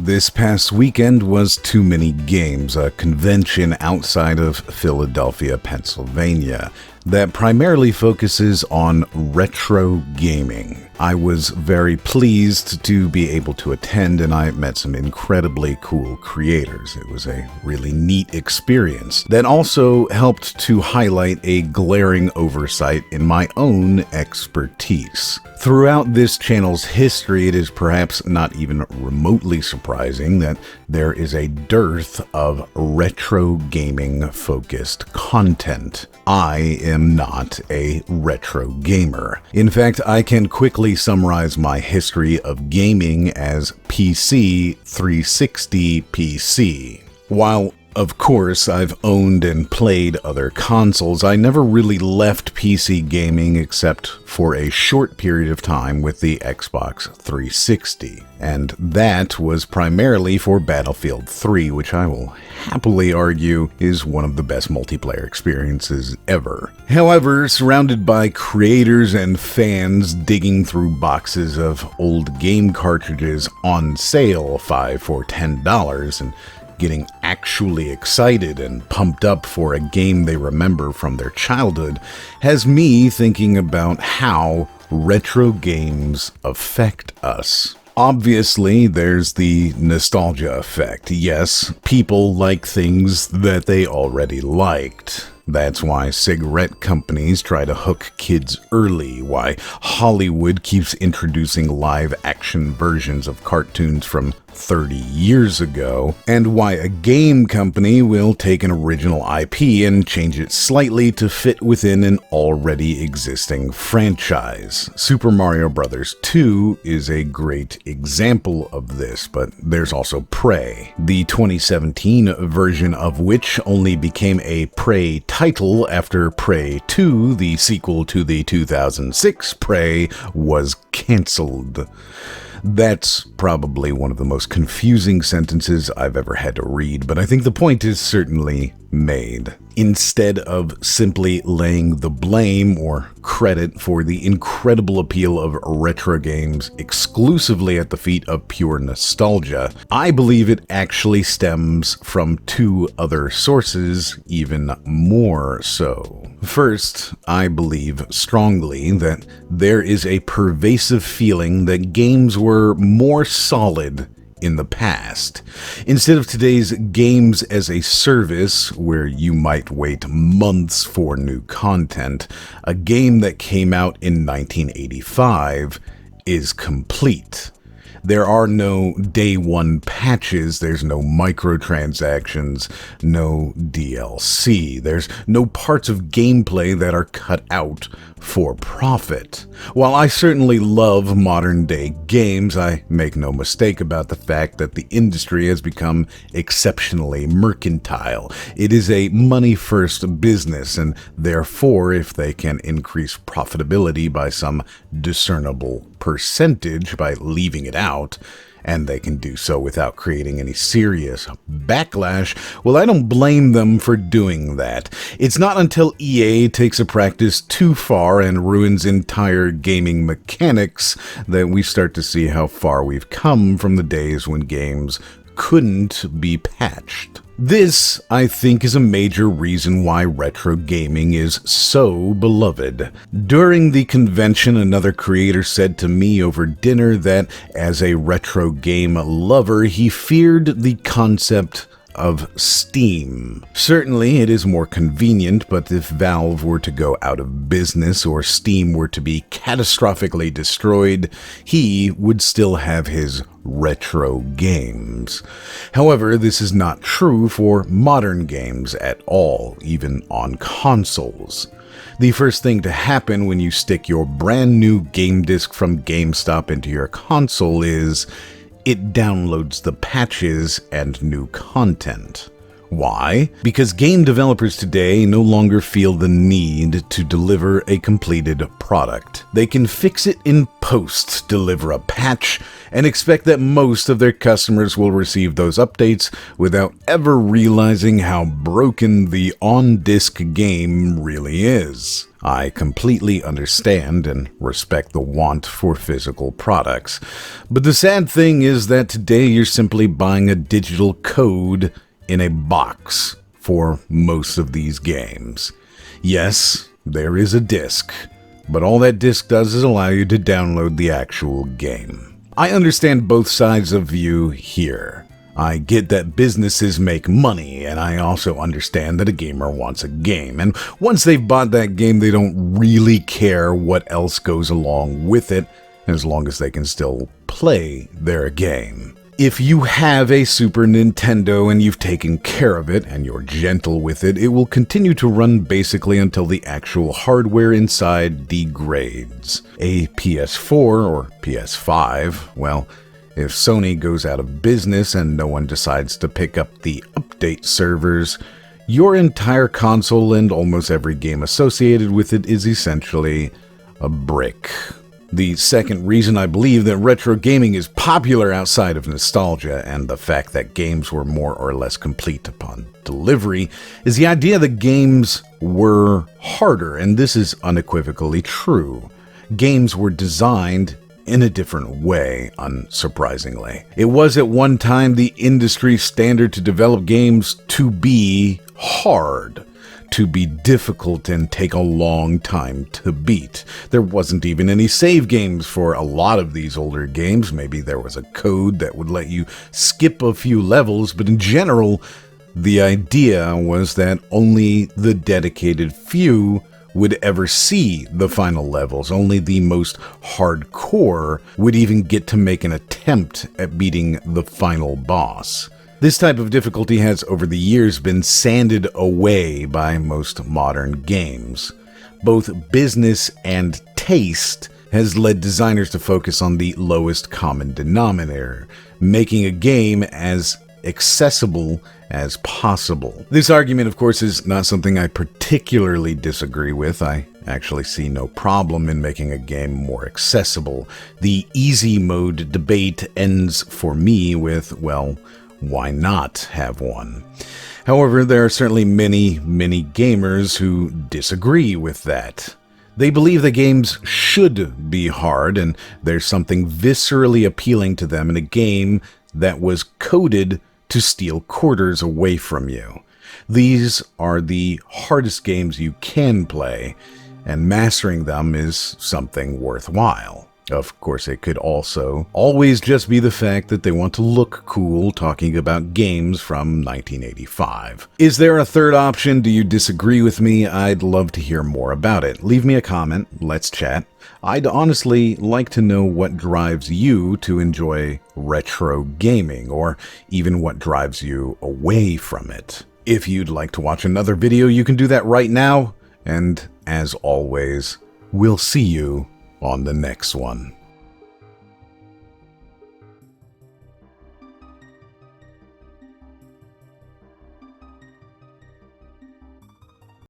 This past weekend was TooManyGames, a convention outside of Philadelphia, Pennsylvania, that primarily focuses on retro gaming. I was very pleased to be able to attend, and I met some incredibly cool creators. It was a really neat experience that also helped to highlight a glaring oversight in my own expertise. Throughout this channel's history, it is perhaps not even remotely surprising that there is a dearth of retro gaming-focused content. I am not a retro gamer. In fact, I can quickly summarize my history of gaming as PC 360 PC. While of course, I've owned and played other consoles, I never really left PC gaming except for a short period of time with the Xbox 360. And that was primarily for Battlefield 3, which I will happily argue is one of the best multiplayer experiences ever. However, surrounded by creators and fans digging through boxes of old game cartridges on sale, 5 for $10, and getting actually excited and pumped up for a game they remember from their childhood has me thinking about how retro games affect us. Obviously, there's the nostalgia effect. Yes, people like things that they already liked. That's why cigarette companies try to hook kids early, why Hollywood keeps introducing live-action versions of cartoons from 30 years ago, and why a game company will take an original IP and change it slightly to fit within an already existing franchise. Super Mario Bros. 2 is a great example of this, but there's also Prey, the 2017 version of which only became a Prey title after Prey 2, the sequel to the 2006 Prey, was cancelled. That's probably one of the most confusing sentences I've ever had to read, but I think the point is certainly made. Instead of simply laying the blame or credit for the incredible appeal of retro games exclusively at the feet of pure nostalgia, I believe it actually stems from two other sources, even more so. First, I believe strongly that there is a pervasive feeling that games were more solid in the past. Instead of today's games as a service, where you might wait months for new content, a game that came out in 1985 is complete. There are no day one patches, there's no microtransactions, no DLC, there's no parts of gameplay that are cut out for profit. While I certainly love modern day games, I make no mistake about the fact that the industry has become exceptionally mercantile. It is a money-first business, and therefore, if they can increase profitability by some discernible percentage by leaving it out, and they can do so without creating any serious backlash, well, I don't blame them for doing that. It's not until EA takes a practice too far and ruins entire gaming mechanics that we start to see how far we've come from the days when games couldn't be patched. This, I think, is a major reason why retro gaming is so beloved. During the convention, another creator said to me over dinner that, as a retro game lover, he feared the concept of Steam. Certainly, it is more convenient, but if Valve were to go out of business or Steam were to be catastrophically destroyed, he would still have his retro games. However, this is not true for modern games at all, even on consoles. The first thing to happen when you stick your brand new game disc from GameStop into your console is it downloads the patches and new content. Why? Because game developers today no longer feel the need to deliver a completed product. They can fix it in post, deliver a patch, and expect that most of their customers will receive those updates without ever realizing how broken the on-disc game really is. I completely understand and respect the want for physical products, but the sad thing is that today you're simply buying a digital code in a box for most of these games. Yes, there is a disc, but all that disc does is allow you to download the actual game. I understand both sides of view here. I get that businesses make money, and I also understand that a gamer wants a game, and once they've bought that game, they don't really care what else goes along with it, as long as they can still play their game. If you have a Super Nintendo and you've taken care of it, and you're gentle with it, it will continue to run basically until the actual hardware inside degrades. A PS4 or PS5, well, if Sony goes out of business and no one decides to pick up the update servers, your entire console and almost every game associated with it is essentially a brick. The second reason I believe that retro gaming is popular outside of nostalgia and the fact that games were more or less complete upon delivery is the idea that games were harder, and this is unequivocally true. Games were designed in a different way, unsurprisingly. It was at one time the industry standard to develop games to be hard, to be difficult and take a long time to beat. There wasn't even any save games for a lot of these older games. Maybe there was a code that would let you skip a few levels, but in general, the idea was that only the dedicated few would ever see the final levels. Only the most hardcore would even get to make an attempt at beating the final boss. This type of difficulty has over the years been sanded away by most modern games. Both business and taste has led designers to focus on the lowest common denominator, making a game as accessible as possible. This argument, of course, is not something I particularly disagree with. I actually see no problem in making a game more accessible. The easy mode debate ends for me with, well, why not have one? However, there are certainly many gamers who disagree with that. They believe that games should be hard, and there's something viscerally appealing to them in a game that was coded to steal quarters away from you. These are the hardest games you can play, and mastering them is something worthwhile. Of course, it could also always just be the fact that they want to look cool talking about games from 1985. Is there a third option? Do you disagree with me? I'd love to hear more about it. Leave me a comment. Let's chat. I'd honestly like to know what drives you to enjoy retro gaming, or even what drives you away from it. If you'd like to watch another video, you can do that right now. And as always, we'll see you on the next one.